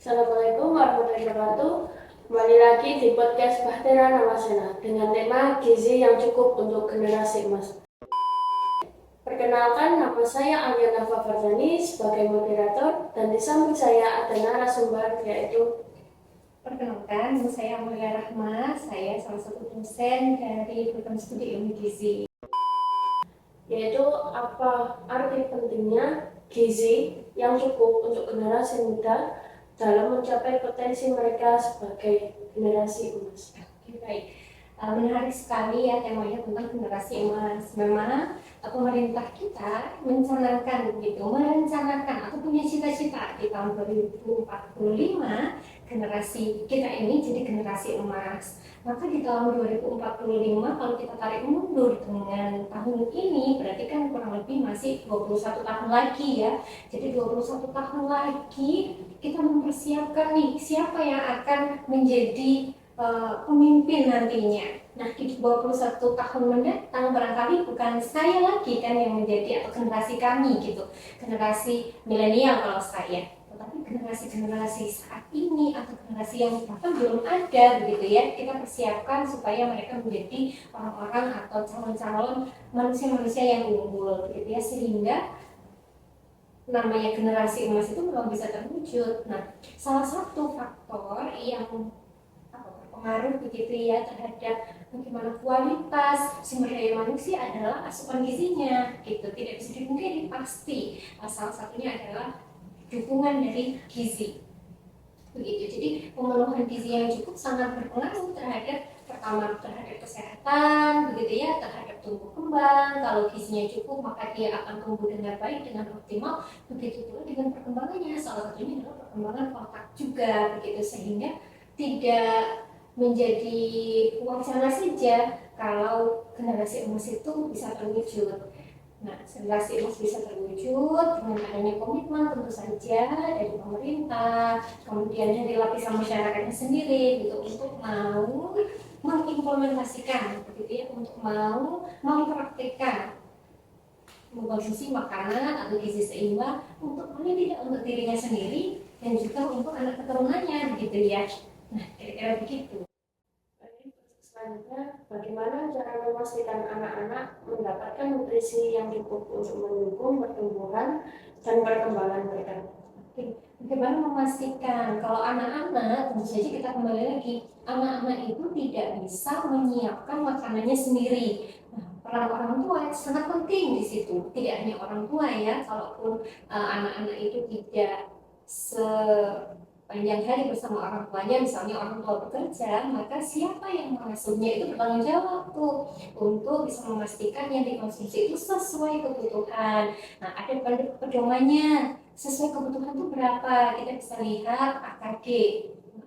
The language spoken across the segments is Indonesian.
Assalamualaikum warahmatullahi wabarakatuh. Kembali lagi di podcast Bahtera Namasena dengan tema gizi yang cukup untuk generasi emas. Perkenalkan, nama saya Ariana Fafardani sebagai moderator dan di samping saya ada narasumber yaitu Perkenalkan, nama saya Amalia Rahma. Saya salah satu dosen dari program studi ilmu gizi. yaitu apa arti pentingnya gizi yang cukup untuk generasi muda dalam mencapai potensi mereka sebagai generasi emas. Baik, menarik sekali ya temanya tentang generasi emas. Memang pemerintah kita merencanakan atau punya cita-cita di tahun 2045 generasi kita ini jadi generasi emas. Maka di tahun 2045 kalau kita tarik mundur dengan tahun ini berarti kan kurang lebih masih 21 tahun lagi ya. Jadi 21 tahun lagi kita mempersiapkan nih siapa yang akan menjadi pemimpin nantinya. Nah, di 21 tahun mendatang barangkali bukan saya lagi kan yang menjadi atau generasi kami gitu, generasi milenial kalau saya, tetapi generasi-generasi saat ini atau generasi yang bahkan belum ada begitu ya, kita persiapkan supaya mereka menjadi orang-orang atau calon-calon manusia-manusia yang unggul gitu ya, sehingga namanya generasi emas itu belum bisa terwujud. Nah, salah satu faktor yang berpengaruh begitu ya terhadap bagaimana kualitas sumber daya manusia adalah asupan gizinya gitu, tidak bisa dipungkiri pasti salah satunya adalah dukungan dari gizi begitu. Jadi pemenuhan gizi yang cukup sangat berpengaruh pertama terhadap kesehatan begitu ya, terhadap tumbuh kembang. Kalau gizinya cukup maka dia akan tumbuh dengan baik, dengan optimal. Begitu pula dengan perkembangannya, salah satunya adalah perkembangan otak juga begitu, sehingga tidak menjadi wacana saja kalau generasi emas itu bisa terwujud. Nah, generasi emas bisa terwujud dengan adanya komitmen tentu saja dari pemerintah, kemudian dari lapisan masyarakatnya sendiri gitu, untuk mau mengimplementasikan begitu ya, untuk mau mempraktikkan mengkonsumsi makanan atau gizi seimbang untuk paling tidak untuk dirinya sendiri dan juga untuk anak keturunannya gitu ya. Nah, kira-kira begitu. Selanjutnya, bagaimana cara memastikan anak-anak mendapatkan nutrisi yang cukup untuk mendukung pertumbuhan dan perkembangan mereka? Bagaimana memastikan kalau anak-anak, tentu saja kita kembali lagi, anak-anak itu tidak bisa menyiapkan makanannya sendiri. Nah, peran orang tua sangat penting di situ. Tidak hanya orang tua ya, kalaupun anak-anak itu tidak sepanjang hari bersama orang tuanya, misalnya orang tua bekerja, maka siapa yang mengasuhnya itu bertanggung jawab tuh untuk bisa memastikan yang dikonsumsi itu sesuai kebutuhan. Nah, ada pedomannya sesuai kebutuhan itu berapa. Kita bisa lihat AKG,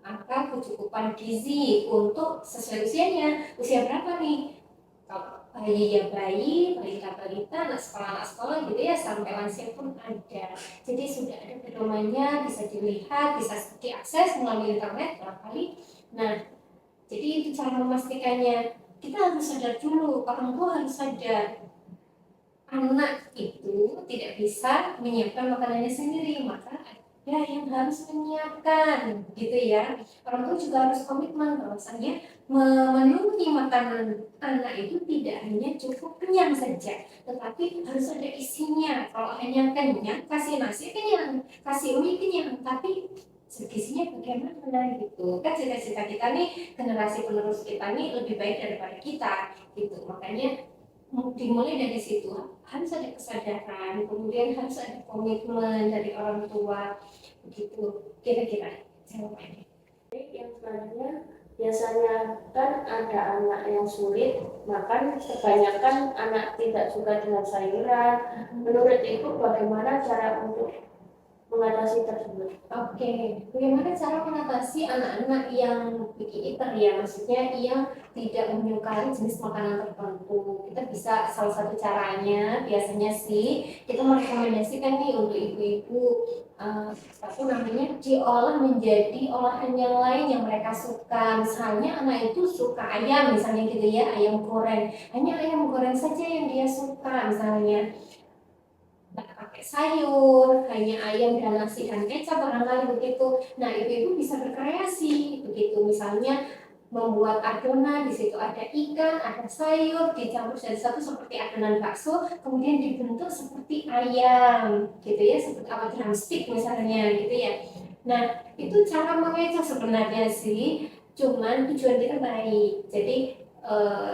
angka kecukupan gizi untuk sesuai usianya. Usia berapa nih? Kalau bayi ya bayi, balita-balita, anak sekolah gitu ya, sampai lansia pun ada. Jadi sudah ada pedomannya, bisa dilihat, bisa diakses melalui internet barangkali. Nah, jadi itu cara memastikannya. Kita harus sadar dulu, orang tua harus sadar anak itu tidak bisa menyiapkan makanannya sendiri, maka ada yang harus menyiapkan gitu ya. Orang tua juga harus komitmen bahwasanya memenuhi makanan anak itu tidak hanya cukup kenyang saja, tetapi harus ada isinya. Kalau hanya kenyang, kasih nasi kenyang, kasih mie kenyang, tapi gizinya bagaimana gitu kan. Cita-cita kita nih, generasi penerus kita nih lebih baik daripada kita gitu. Makanya dimulai dari situ, harus ada kesadaran, kemudian harus ada komitmen dari orang tua begitu kira-kira jawabannya. Yang selanjutnya, biasanya kan ada anak yang sulit makan, kebanyakan anak tidak suka dengan sayuran. Menurut Ibu bagaimana cara untuk mengatasi tersebut? Oke, bagaimana cara mengatasi anak-anak yang picky eater ya, maksudnya yang tidak menyukai jenis makanan tertentu? Kita bisa, salah satu caranya biasanya sih kita merekomendasikan nih untuk ibu-ibu apa namanya, diolah menjadi olahan yang lain yang mereka suka. Misalnya anak itu suka ayam misalnya gitu ya, ayam goreng, hanya ayam goreng saja yang dia suka misalnya. nggak pakai sayur, hanya ayam dan nasi dan kecap barangkali begitu. Nah, ibu-ibu bisa berkreasi begitu, misalnya membuat adonan, di situ ada ikan, ada sayur, dicampur jadi satu seperti adonan bakso, kemudian dibentuk seperti ayam, gitu ya, seperti apa drumstick misalnya, gitu ya. Nah, itu cara mengecoh sebenarnya sih, cuman tujuan kita baik. Jadi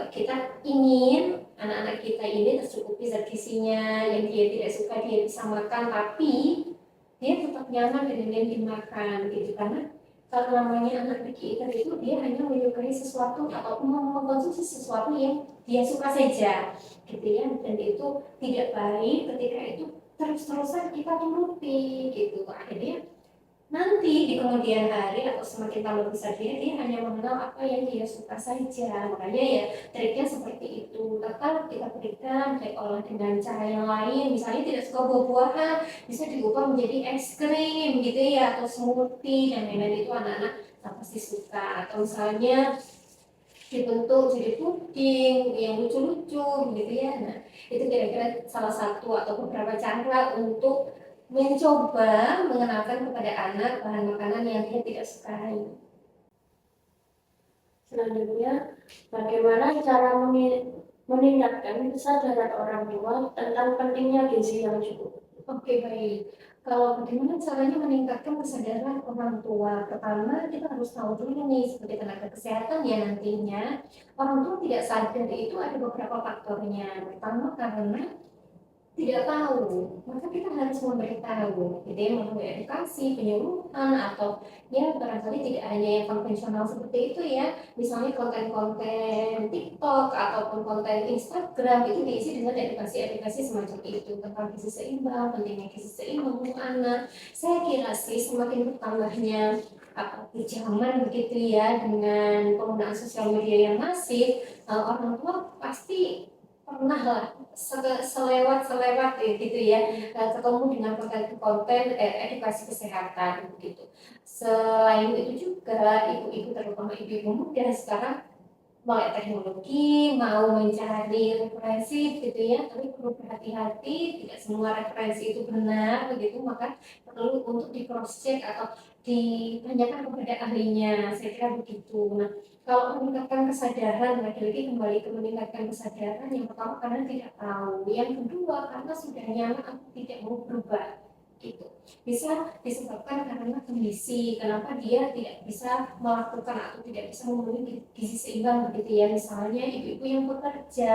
kita ingin anak-anak kita ini tercukupi zat gizinya, yang dia tidak suka dia bisa makan, tapi dia tetap nyaman dengan yang dimakan, gitu. Karena kalau namanya anak picky eater itu dia hanya menyukai sesuatu atau mengkonsumsi sesuatu yang dia suka saja, gitu ya, dan itu tidak baik ketika itu terus-terusan kita turuti, gitu. Akhirnya nanti di kemudian hari atau semakin tambah besar dia hanya mengenal apa yang dia suka saja. Makanya ya triknya seperti itu. Tetap kita berikan baik olah dengan cara yang lain. Misalnya tidak suka buah-buahan, bisa diubah menjadi es krim gitu ya, atau smoothie dan lain-lain, itu anak-anak pasti suka. Atau misalnya dibentuk jadi puding yang lucu-lucu gitu ya. Nah, itu kira-kira salah satu atau beberapa cara untuk mencoba mengenalkan kepada anak bahan makanan yang dia tidak sukai. Selanjutnya, bagaimana cara meningkatkan kesadaran orang tua tentang pentingnya gizi yang cukup? Oke, baik. Kalau bagaimana caranya meningkatkan kesadaran orang tua? Pertama, kita harus tahu dulu nih, sebagai tenaga kesehatan ya nantinya, orang tua tidak sadar itu ada beberapa faktornya. Pertama, karena tidak tahu, maka kita harus memberitahu, gitu ya, melalui edukasi, penyuluhan, atau ya barangkali tidak hanya yang konvensional seperti itu ya, misalnya konten-konten TikTok ataupun konten Instagram itu diisi dengan edukasi-edukasi semacam itu tentang gizi seimbang, pentingnya gizi seimbang untuk anak. Saya kira sih semakin bertambahnya di zaman begitu ya, dengan penggunaan sosial media yang masif, orang tua pasti pernah lah selewat gitu ya, ketemu dengan konten-konten edukasi kesehatan gitu. Selain itu juga ibu-ibu, terutama ibu-ibu muda sekarang melek teknologi, mau mencari referensi gitu ya, tapi perlu berhati-hati, tidak semua referensi itu benar begitu, maka perlu untuk di cross check atau ditanyakan kepada ahlinya, saya kira begitu. Nah, kalau meningkatkan kesadaran, lagi-lagi kembali ke meningkatkan kesadaran, yang pertama karena tidak tahu, yang kedua karena sudah nyaman atau tidak mau berubah gitu. Bisa disebabkan karena kondisi, kenapa dia tidak bisa melakukan atau tidak bisa memenuhi gizi seimbang begitu ya. Misalnya ibu-ibu yang bekerja,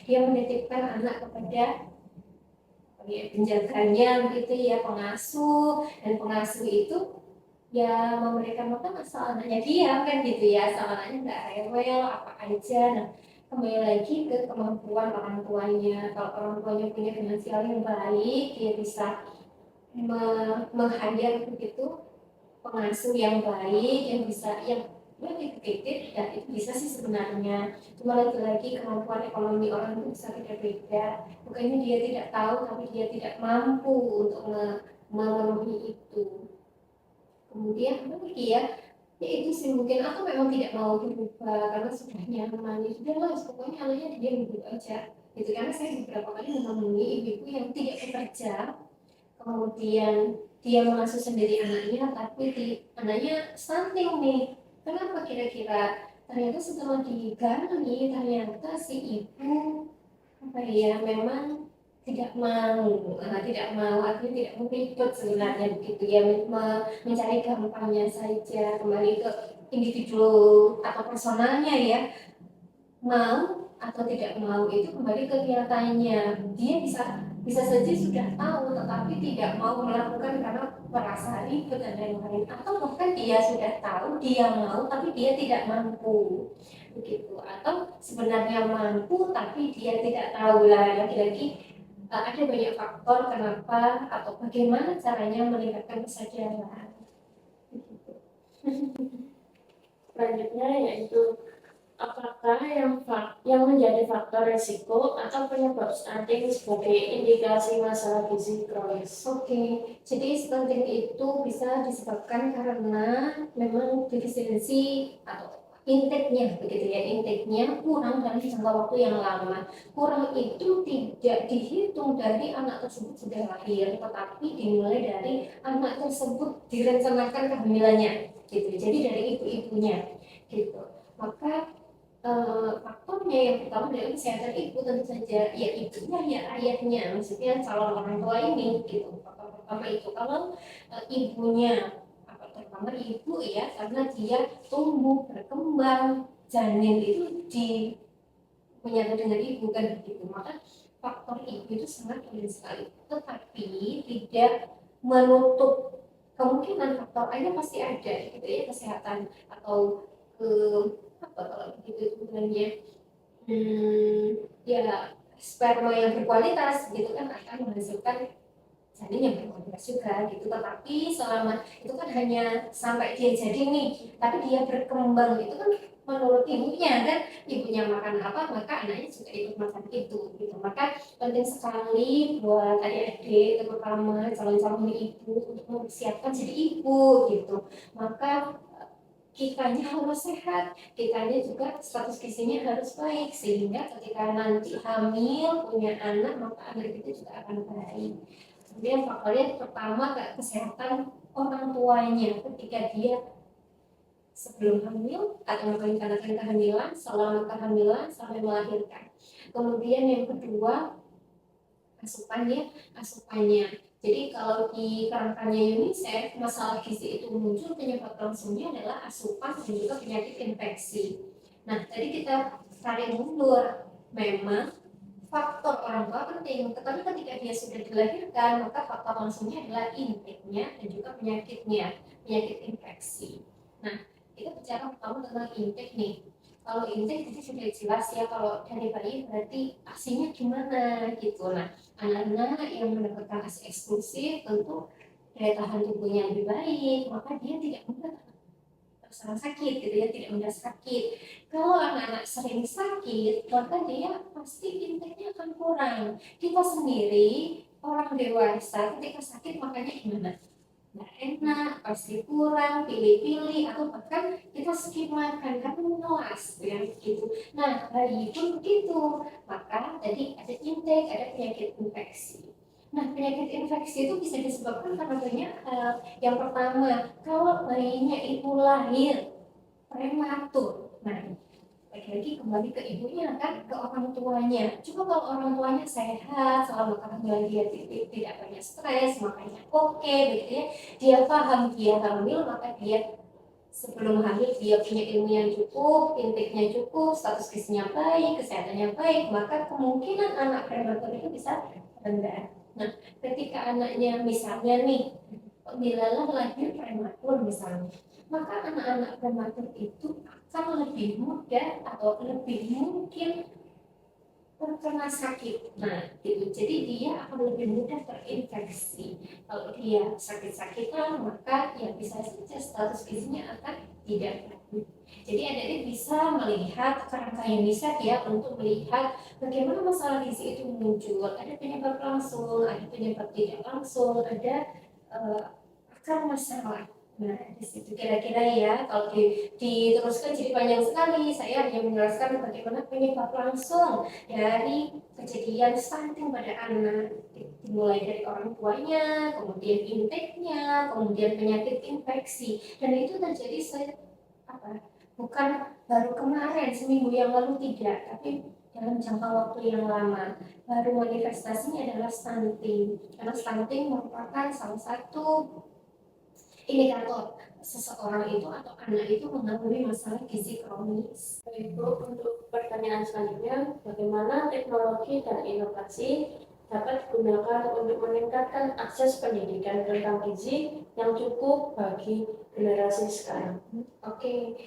dia menitipkan anak kepada penjaganya begitu ya, pengasuh, dan pengasuh itu ya memberikan makan asal anaknya diam kan gitu ya, asal anaknya nggak rewel apa aja. Nah, kembali lagi ke kemampuan orang tuanya. Kalau orang tuanya punya finansial yang baik, dia bisa meng-hire begitu pengasuh yang baik, yang bisa yang educated, dan itu bisa sih sebenarnya. Cuma lagi-lagi kemampuan ekonomi orang itu bisa beda-beda. Bukannya dia tidak tahu, tapi dia tidak mampu untuk memenuhi itu. Kemudian apa lagi ya? Ya itu sih mungkin, atau memang tidak mau berubah karena sudah nyaman. Ya sudah lah, pokoknya anaknya dia duduk aja. Gitu, karena saya beberapa kali menemui ibu-ibu yang tidak bekerja, kemudian dia mengasuh sendiri anaknya, tapi anaknya stunting nih. Kenapa kira-kira? Ternyata setelah digali, ternyata si ibu apa ya, memang tidak mau artinya tidak mau ribet sebenarnya begitu ya, mencari gampangnya saja, kembali ke individu atau personalnya ya, mau atau tidak mau itu kembali ke kenyataannya. Dia bisa saja sudah tahu tetapi tidak mau melakukan karena merasa ribet dan lain-lain, atau bahkan dia sudah tahu, dia mau tapi dia tidak mampu begitu, atau sebenarnya mampu tapi dia tidak tahu. Lah lagi-lagi ada banyak faktor kenapa atau bagaimana caranya meningkatkan kesadaran. Selanjutnya yaitu, apakah yang menjadi faktor resiko atau penyebab stunting sebagai indikasi masalah gizi kronis? Oke, jadi stunting itu bisa disebabkan karena memang defisiensi atau intake-nya begitu ya, intake-nya kurang dalam jangka waktu yang lama. Kurang itu tidak dihitung dari anak tersebut sudah lahir, tetapi dimulai dari anak tersebut direncanakan kehamilannya gitu. Jadi dari ibu-ibunya gitu. Maka faktornya yang pertama adalah kesehatan ibu, tentu saja ya ibunya ya ayahnya, maksudnya calon orang tua ini gitu. Faktor pertama itu kalau ibunya, apa terutama ibu ya, karena dia tumbuh berkembang, janin itu menyatu dengan ibu kan begitu, maka faktor ibu itu sangat penting sekali, tetapi tidak menutup kemungkinan faktor ayah pasti ada gitu ya, kesehatan atau ke apa kalau begitu sebenarnya, ya sperma yang berkualitas gitu kan akan menghasilkan janin yang berkualitas juga gitu. Tetapi selama itu kan hanya sampai dia jadi nih, tapi dia berkembang itu kan menurut ibunya kan, ibunya makan apa maka anaknya juga ikut makan itu gitu. Maka penting sekali buat adik-adik terutama calon-calon ibu untuk mempersiapkan jadi ibu gitu. Maka kitanya harus sehat, kitanya juga status gizinya harus baik, sehingga ketika nanti hamil punya anak maka anak itu juga akan baik. Kemudian faktornya pertama kesehatan orang tuanya ketika dia sebelum hamil atau merencanakan kehamilan, selama kehamilan sampai melahirkan. Kemudian yang kedua asupannya. Jadi kalau di kerangkanya UNICEF masalah gizi itu muncul penyebab langsungnya adalah asupan dan juga penyakit infeksi. Nah tadi kita tarik mundur, memang faktor orang tua penting, tetapi ketika dia sudah dilahirkan maka faktor langsungnya adalah intake-nya dan juga penyakitnya, penyakit infeksi. Nah kita bicara pertama tentang intake nih. Kalau intake itu sudah jelas ya, kalau dari bayi berarti asinya gimana gitu. Nah anak-anak yang mendapatkan asi eksklusif tentu daya tahan tubuhnya lebih baik, maka dia tidak mudah terserang sakit gitu ya, tidak mudah sakit. Kalau anak-anak sering sakit maka dia pasti intake-nya akan kurang. Kita sendiri orang dewasa ketika sakit makanya gimana, nggak enak, pasti kurang, pilih-pilih, atau bahkan kita skip makan karena menelas ya gitu. Nah bayi pun begitu, maka tadi ada intake, ada penyakit infeksi. Nah penyakit infeksi itu bisa disebabkan karena banyak hal. Yang pertama, kalau bayinya itu lahir prematur, nah lagi-lagi kembali ke ibunya kan, ke orang tuanya. Coba kalau orang tuanya sehat, selama kehamilan dia tidak banyak stres, makanya oke begitu ya. Dia paham dia hamil, maka dia sebelum hamil dia punya ilmu yang cukup, intake-nya cukup, status gizinya baik, kesehatannya baik, maka kemungkinan anak prematur itu bisa rendah. Nah, ketika anaknya misalnya nih, bila lahir prematur misalnya, maka anak-anak prematur itu akan lebih mudah atau lebih mungkin terkena sakit. Nah, gitu. Jadi dia akan lebih mudah terinfeksi. Kalau dia sakit-sakitan, maka ya bisa saja status gizinya akan tidak baik. Jadi adik-adik bisa melihat kerangka UNICEF ya untuk melihat bagaimana masalah gizi itu muncul. Ada penyebab langsung, ada penyebab tidak langsung, ada akar masalah. Nah, di situ kira-kira ya, kalau diteruskan jadi panjang sekali, saya hanya menjelaskan bagaimana penyebab langsung dari kejadian stunting pada anak, dimulai dari orang tuanya, kemudian intake-nya, kemudian penyakit infeksi, dan itu terjadi bukan baru kemarin seminggu yang lalu, tidak, tapi dalam jangka waktu yang lama. Baru manifestasinya adalah stunting, karena stunting merupakan salah satu indikator seseorang itu atau anak itu mengalami masalah gizi kronis. Ibu, untuk pertanyaan selanjutnya, bagaimana teknologi dan inovasi dapat digunakan untuk meningkatkan akses pendidikan tentang gizi yang cukup bagi generasi sekarang? Oke,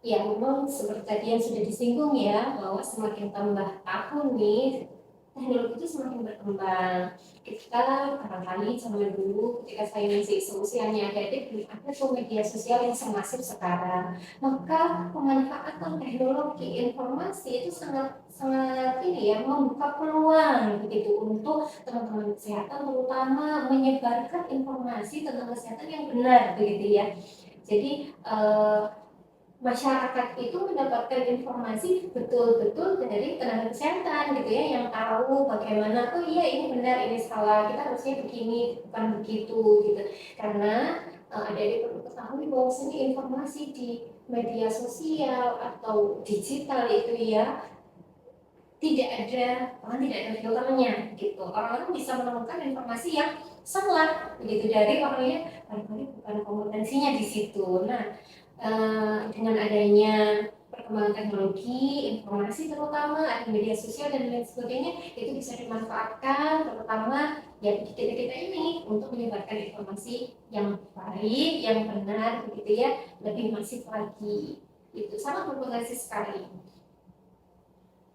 ya memang seperti tadi yang sudah disinggung ya, bahwa semakin tambah tahun nih, teknologi itu semakin berkembang. Kita barangkali zaman dulu ketika saya masih seusianya adik belum ada tuh media sosial yang semasif sekarang. Maka pemanfaatan teknologi informasi itu sangat sangat ini ya, membuka peluang begitu untuk teman-teman kesehatan, terutama menyebarkan informasi tentang kesehatan yang benar begitu ya. Jadi masyarakat itu mendapatkan informasi betul-betul dari tenaga kesehatan gitu ya, yang tahu bagaimana, oh iya ini benar, ini salah, kita harusnya begini, bukan begitu gitu. Karena adik-adik perlu ketahui bahwa informasi di media sosial atau digital itu ya tidak ada filternya gitu. Orang-orang bisa menemukan informasi yang salah begitu dari orangnya barangkali bukan kompetensinya di situ. Nah, dengan adanya perkembangan teknologi, informasi terutama ada media sosial dan lain sebagainya, itu bisa dimanfaatkan terutama ya kita ini untuk menyebarkan informasi yang baik, yang benar begitu ya, lebih masif lagi. Itu sangat berpotensi sekali.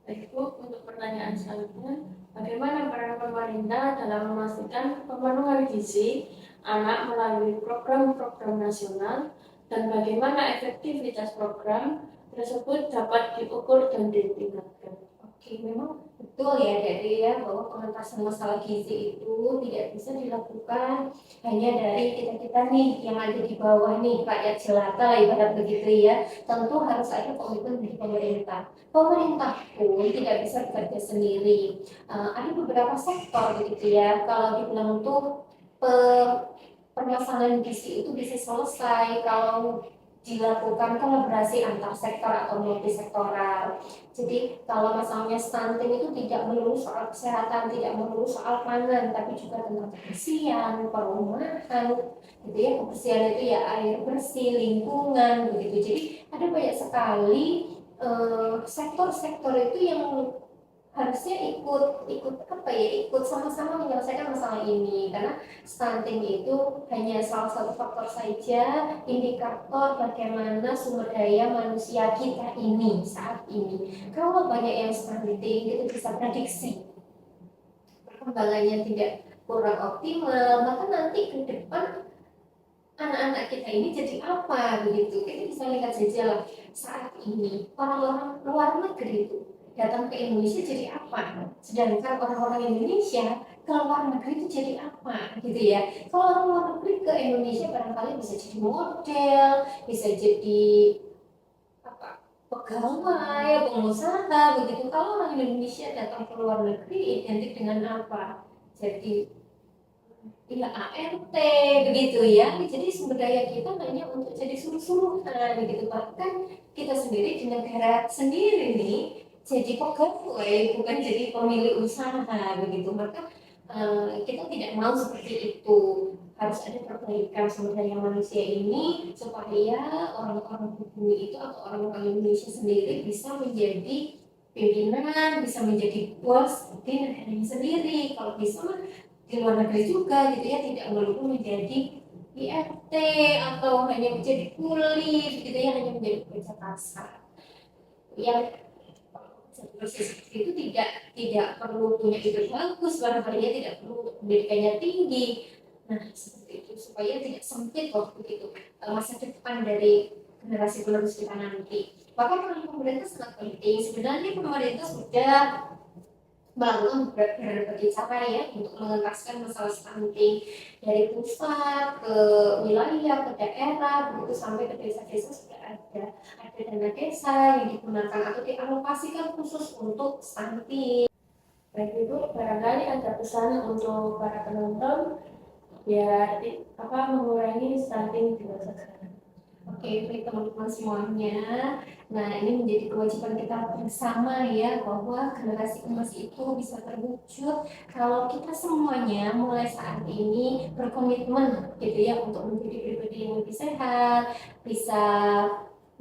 Baik Bu, untuk pertanyaan selanjutnya, bagaimana peran pemerintah dalam memastikan pemenuhan gizi anak melalui program-program nasional dan bagaimana efektivitas program tersebut dapat diukur dan ditingkatkan? Oke, memang betul ya dari ya bahwa pengentasan masalah gizi itu tidak bisa dilakukan hanya dari kita-kita nih yang ada di bawah nih rakyat jelata ibarat begitu ya. Tentu harus ada komitmen dari pemerintah. Pemerintah pun tidak bisa bekerja sendiri. Ada beberapa sektor begitu ya. Kalau dibilang tuh permasalahan gizi itu bisa selesai kalau dilakukan kolaborasi antar sektor atau multisektoral. Jadi kalau misalnya stunting itu tidak melulu soal kesehatan, tidak melulu soal pangan, tapi juga tentang kebersihan, perumahan, gitu ya. Kebersihan itu ya air bersih, lingkungan, begitu. Jadi ada banyak sekali sektor-sektor itu yang harusnya ikut sama-sama menyelesaikan masalah ini, karena stunting itu hanya salah satu faktor saja indikator bagaimana sumber daya manusia kita ini saat ini. Kalau banyak yang stunting itu bisa prediksi perkembangannya tidak kurang optimal, maka nanti ke depan anak-anak kita ini jadi apa begitu. Kita bisa lihat saja lah saat ini orang-orang luar negeri itu datang ke Indonesia jadi apa, sedangkan orang-orang Indonesia ke luar negeri itu jadi apa gitu ya. Kalau orang luar negeri ke Indonesia barangkali bisa jadi model, bisa jadi apa, pegawai, pengusaha begitu. Kalau orang Indonesia datang ke luar negeri identik dengan apa, jadi iya ART begitu ya. Jadi sumber daya kita hanya untuk jadi suruh-suruhan begitu. Bahkan kita sendiri di negara sendiri nih jadi pegawai bukan jadi pemilik usaha begitu. Maka kita tidak mau seperti itu. Harus ada perbaikan sumber daya manusia ini supaya orang-orang bumi itu atau orang-orang Indonesia sendiri bisa menjadi pimpinan, bisa menjadi bos di negaranya sendiri. Kalau bisa di luar negeri juga gitu ya, tidak melulu menjadi IRT atau hanya menjadi kuli gitu ya, hanya menjadi pekerja kasar yang seperti itu. Tidak perlu punya ide bagus, barangkali ya tidak perlu pendidikannya tinggi. Nah seperti itu supaya tidak sempit waktu itu masa depan dari generasi penerus kita nanti. Bahkan peran pemerintah sangat penting. Sebenarnya pemerintah sudah melakukan berbagai cara ya untuk mengentaskan masalah stunting dari pusat ke wilayah ke daerah begitu sampai ke desa-desa. Sudah ada dana desa yang digunakan atau dialokasikan khusus untuk stunting. Baik Ibu, barangkali ada pesan untuk para penonton biar mengurangi stunting di masa sekarang. Oke, baik teman-teman semuanya. Nah, ini menjadi kewajiban kita bersama ya, bahwa generasi emas itu bisa terwujud kalau kita semuanya mulai saat ini berkomitmen gitu ya untuk menjadi pribadi yang lebih sehat, bisa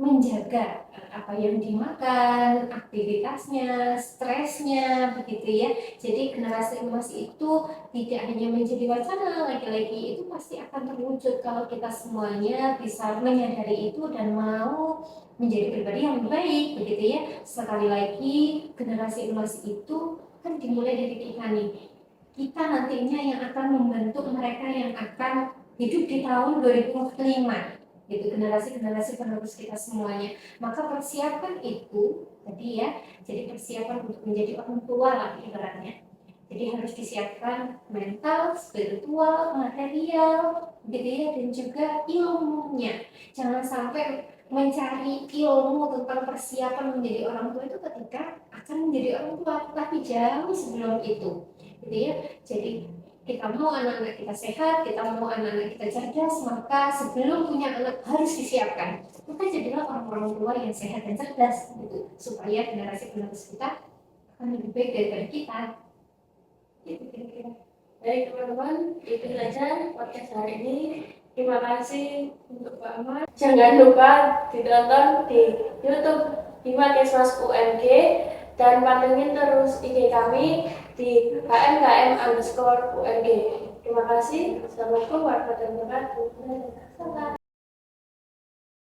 menjaga apa yang dimakan, aktivitasnya, stresnya, begitu ya. Jadi generasi emas itu tidak hanya menjadi wacana, lagi-lagi itu pasti akan terwujud kalau kita semuanya bisa menyadari itu dan mau menjadi pribadi yang lebih baik, begitu ya. Sekali lagi, generasi emas itu kan dimulai dari kita nih. Kita nantinya yang akan membentuk mereka yang akan hidup di tahun 2045. Gitu, generasi-generasi penerus kita semuanya. Maka persiapan itu tadi ya, jadi persiapan untuk menjadi orang tua lah ibaratnya. Jadi harus disiapkan mental, spiritual, material, gitu ya, dan juga ilmunya. Jangan sampai mencari ilmu tentang persiapan menjadi orang tua itu ketika akan menjadi orang tua, tapi jauh sebelum itu, gitu ya. Jadi kita mau anak-anak kita sehat, kita mau anak-anak kita cerdas, maka sebelum punya anak harus disiapkan. Maka jadilah orang-orang tua yang sehat dan cerdas, gitu, supaya generasi penerus kita akan lebih baik daripada kita. Gitu kira-kira. Baik teman-teman, itu saja podcast hari ini. Terima kasih untuk Pak Ahmad. Jangan lupa ditonton di YouTube Hima Kesmas UMG dan pantengin terus IG kami di HMKM_UMG. Terima kasih. Assalamualaikum warahmatullahi wabarakatuh.